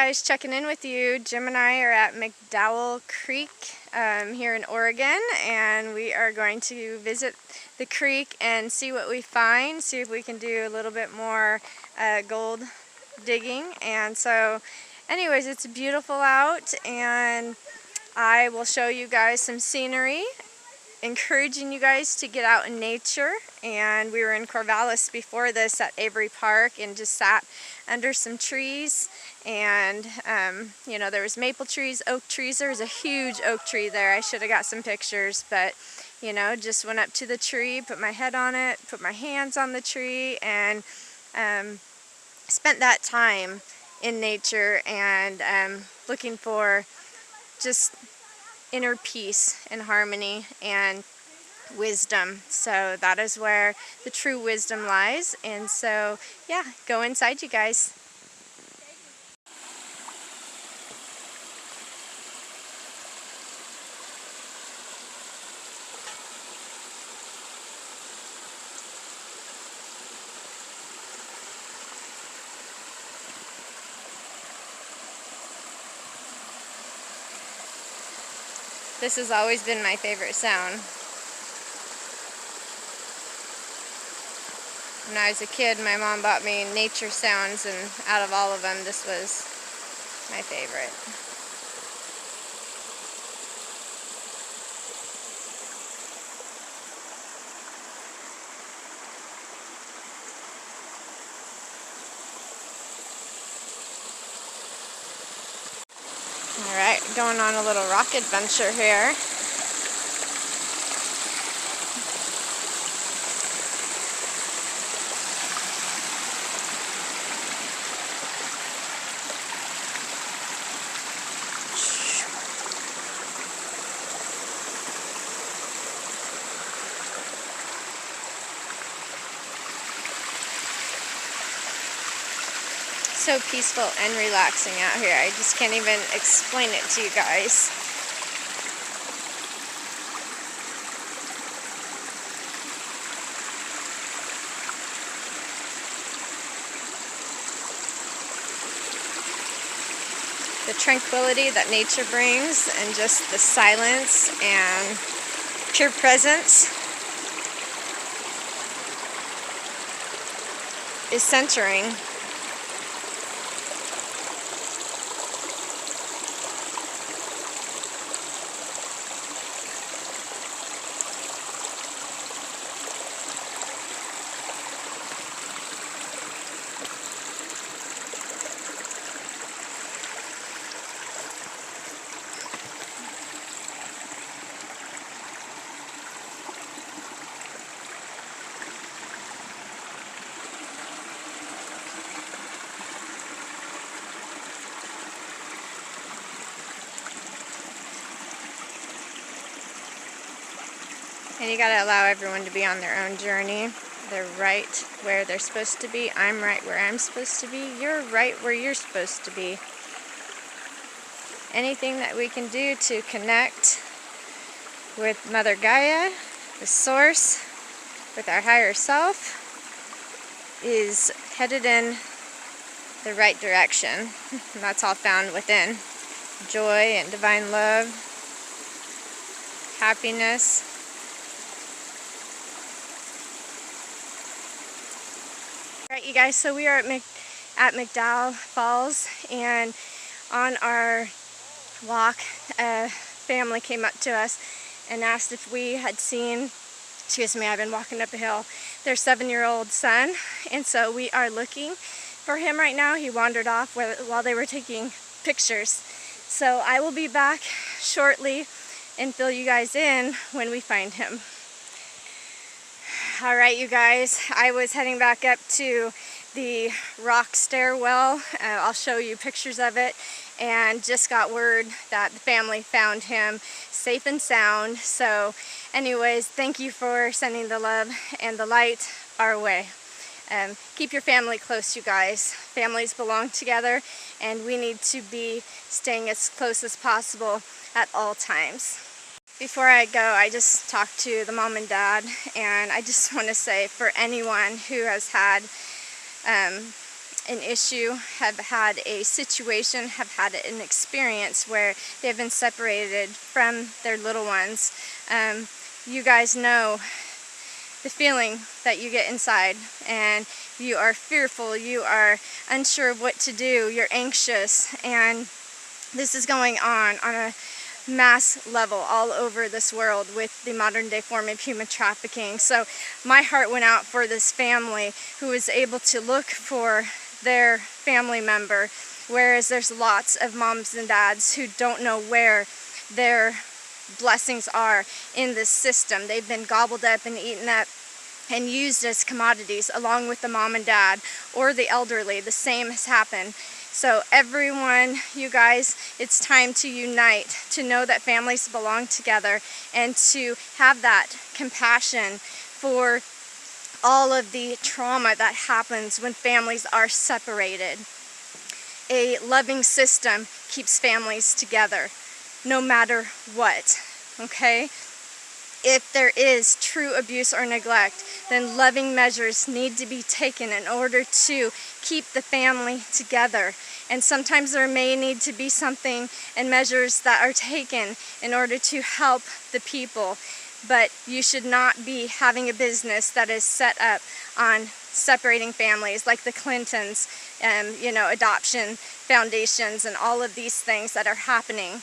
guys, checking in with you. Jim and I are at McDowell Creek here in Oregon, and we are going to visit the creek and see what we find, see if we can do a little bit more gold digging. And so anyways, it's beautiful out, and I will show you guys some scenery, encouraging you guys to get out in nature. And we were in Corvallis before this at Avery Park and just sat under some trees, and you know, there was maple trees, oak trees. There was a huge oak tree there. I should have got some pictures, but you know, just went up to the tree, put my head on it, put my hands on the tree, and spent that time in nature and looking for just inner peace and harmony and wisdom. So that is where the true wisdom lies. And so yeah, go inside, you guys. This has always been my favorite sound. When I was a kid, my mom bought me nature sounds, and out of all of them, this was my favorite. Alright, going on a little rock adventure here. So peaceful and relaxing out here. I just can't even explain it to you guys. The tranquility that nature brings, and just the silence and pure presence is centering. And you gotta allow everyone to be on their own journey. They're right where they're supposed to be. I'm right where I'm supposed to be. You're right where you're supposed to be. Anything that we can do to connect with Mother Gaia, the source, with our higher self, is headed in the right direction. And that's all found within. Joy and divine love, happiness. Alright, you guys, so we are at McDowell Falls, and on our walk, a family came up to us and asked if we had seen, excuse me, I've been walking up a hill, their 7-year-old son, and so we are looking for him right now. He wandered off while they were taking pictures. So I will be back shortly and fill you guys in when we find him. Alright, you guys, I was heading back up to the rock stairwell. I'll show you pictures of it, and just got word that the family found him safe and sound. So anyways, thank you for sending the love and the light our way. Keep your family close, you guys. Families belong together, and we need to be staying as close as possible at all times. Before I go, I just talked to the mom and dad, and I just want to say, for anyone who has had an issue, have had a situation, have had an experience where they've been separated from their little ones. You guys know the feeling that you get inside, and you are fearful, you are unsure of what to do, you're anxious, and this is going on a mass level all over this world with the modern day form of human trafficking. So my heart went out for this family who was able to look for their family member, whereas there's lots of moms and dads who don't know where their blessings are in this system. They've been gobbled up and eaten up and used as commodities along with the mom and dad or the elderly. The same has happened. So everyone, you guys, it's time to unite, to know that families belong together, and to have that compassion for all of the trauma that happens when families are separated. A loving system keeps families together, no matter what, okay? If there is true abuse or neglect, then loving measures need to be taken in order to keep the family together. And sometimes there may need to be something and measures that are taken in order to help the people. But you should not be having a business that is set up on separating families, like the Clintons, adoption foundations and all of these things that are happening.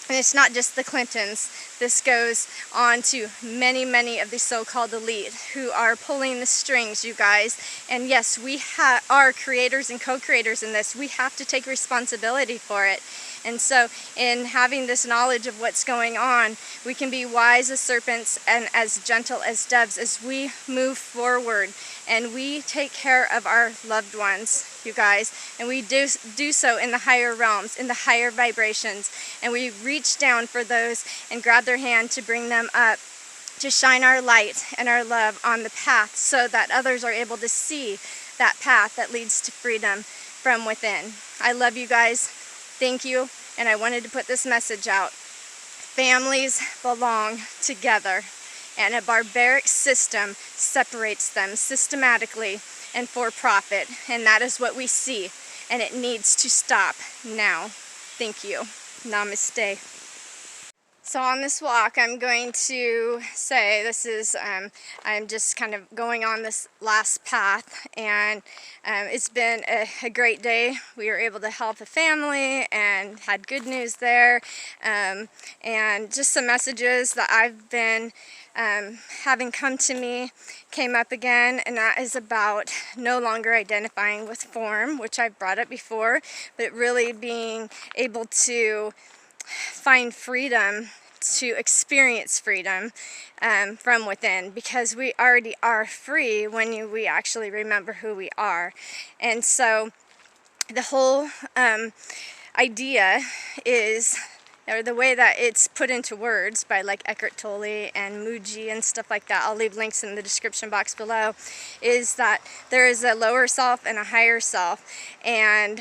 And it's not just the Clintons. This goes on to many, many of the so-called elite who are pulling the strings, you guys. And yes, we are creators and co-creators in this. We have to take responsibility for it. And so in having this knowledge of what's going on, we can be wise as serpents and as gentle as doves as we move forward and we take care of our loved ones, you guys. And we do so in the higher realms, in the higher vibrations. And we reach down for those and grab their hand to bring them up, to shine our light and our love on the path so that others are able to see that path that leads to freedom from within. I love you guys. Thank you, and I wanted to put this message out. Families belong together, and a barbaric system separates them systematically and for profit, and that is what we see, and it needs to stop now. Thank you. Namaste. So on this walk, I'm going to say this is, I'm just kind of going on this last path, and it's been a great day. We were able to help a family and had good news there, and just some messages that I've been having come to me came up again, and that is about no longer identifying with form, which I've brought up before, but really being able to find freedom, to experience freedom from within, because we already are free when we actually remember who we are. And so the whole idea is, or the way that it's put into words by like Eckhart, Tolle, and Mooji and stuff like that, I'll leave links in the description box below, is that there is a lower self and a higher self. And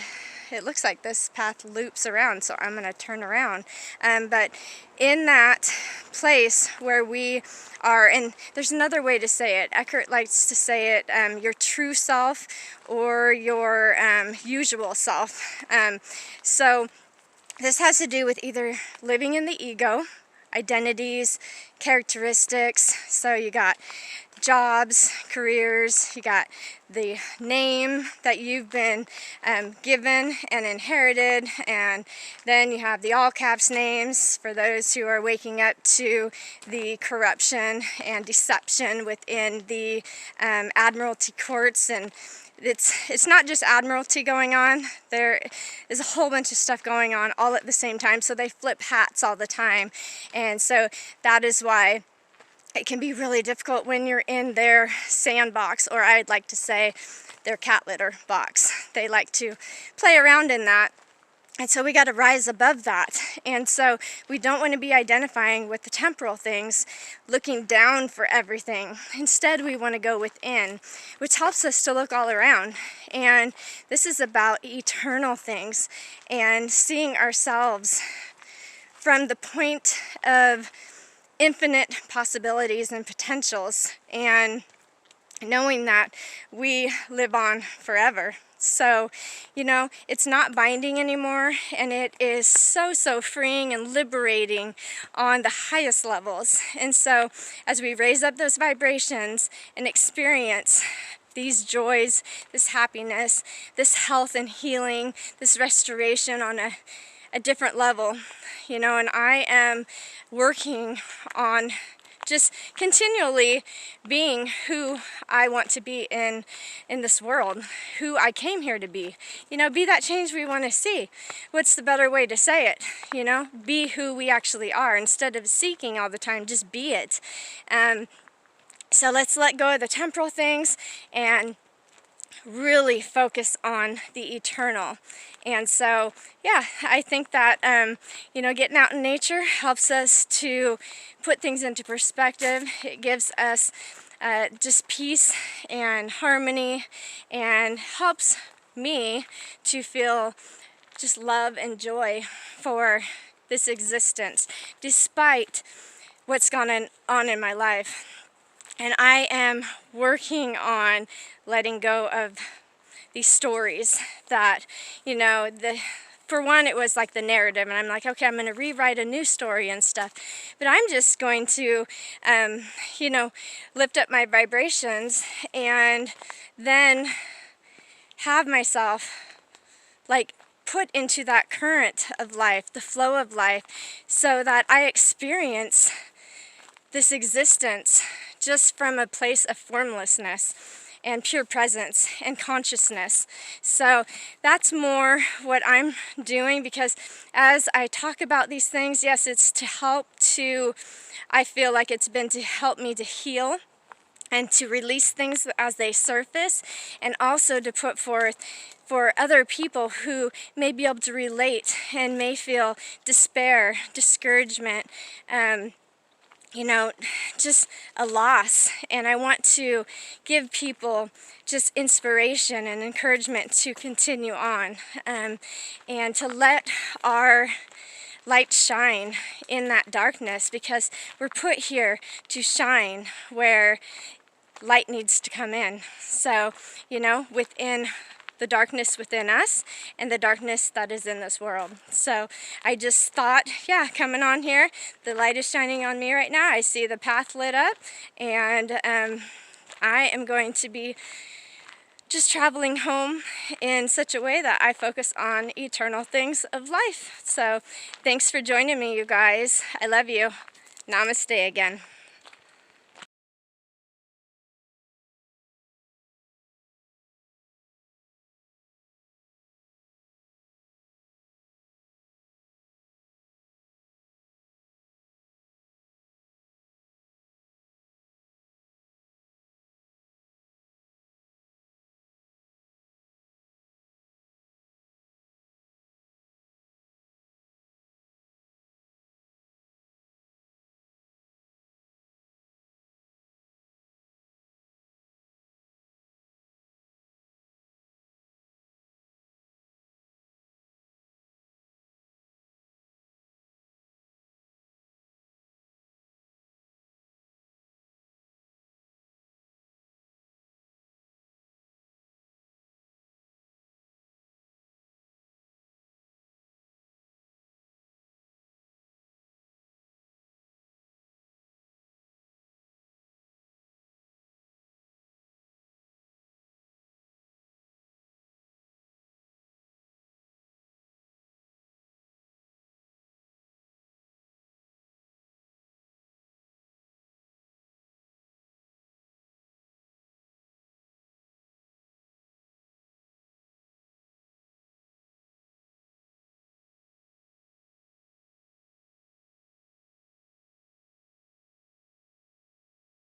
it looks like this path loops around, so I'm going to turn around. But in that place where we are, and there's another way to say it. Eckhart likes to say it, your true self or your usual self. So this has to do with either living in the ego, identities, characteristics. So you got jobs, careers, you got the name that you've been given and inherited, and then you have the all caps names for those who are waking up to the corruption and deception within the admiralty courts. And it's not just admiralty going on, there is a whole bunch of stuff going on all at the same time, so they flip hats all the time. And so that is why it can be really difficult when you're in their sandbox, or I'd like to say their cat litter box. They like to play around in that. And so we got to rise above that. And so we don't want to be identifying with the temporal things, looking down for everything. Instead, we want to go within, which helps us to look all around. And this is about eternal things and seeing ourselves from the point of infinite possibilities and potentials, and knowing that we live on forever. So, you know, it's not binding anymore, and it is so freeing and liberating on the highest levels. And so as we raise up those vibrations and experience these joys, this happiness, this health and healing, this restoration on a different level, you know, and I am working on just continually being who I want to be in this world, who I came here to be. You know, be that change we want to see. What's the better way to say it? You know, be who we actually are instead of seeking all the time, just be it. So let's let go of the temporal things and really focus on the eternal. And so, yeah, I think that, you know, getting out in nature helps us to put things into perspective. It gives us just peace and harmony, and helps me to feel just love and joy for this existence, despite what's gone on in my life. And I am working on letting go of these stories that, you know, for one, it was like the narrative, and I'm like, okay, I'm going to rewrite a new story and stuff. But I'm just going to, you know, lift up my vibrations and then have myself, like, put into that current of life, the flow of life, so that I experience this existence just from a place of formlessness and pure presence and consciousness. So that's more what I'm doing, because as I talk about these things, yes, it's to help to, I feel like it's been to help me to heal and to release things as they surface, and also to put forth for other people who may be able to relate and may feel despair, discouragement, you know, just a loss. And I want to give people just inspiration and encouragement to continue on, and to let our light shine in that darkness, because we're put here to shine where light needs to come in. So, you know, within the darkness within us and the darkness that is in this world. So I just thought, yeah, coming on here, the light is shining on me right now. I see the path lit up, and I am going to be just traveling home in such a way that I focus on eternal things of life. So thanks for joining me, you guys. I love you. Namaste again.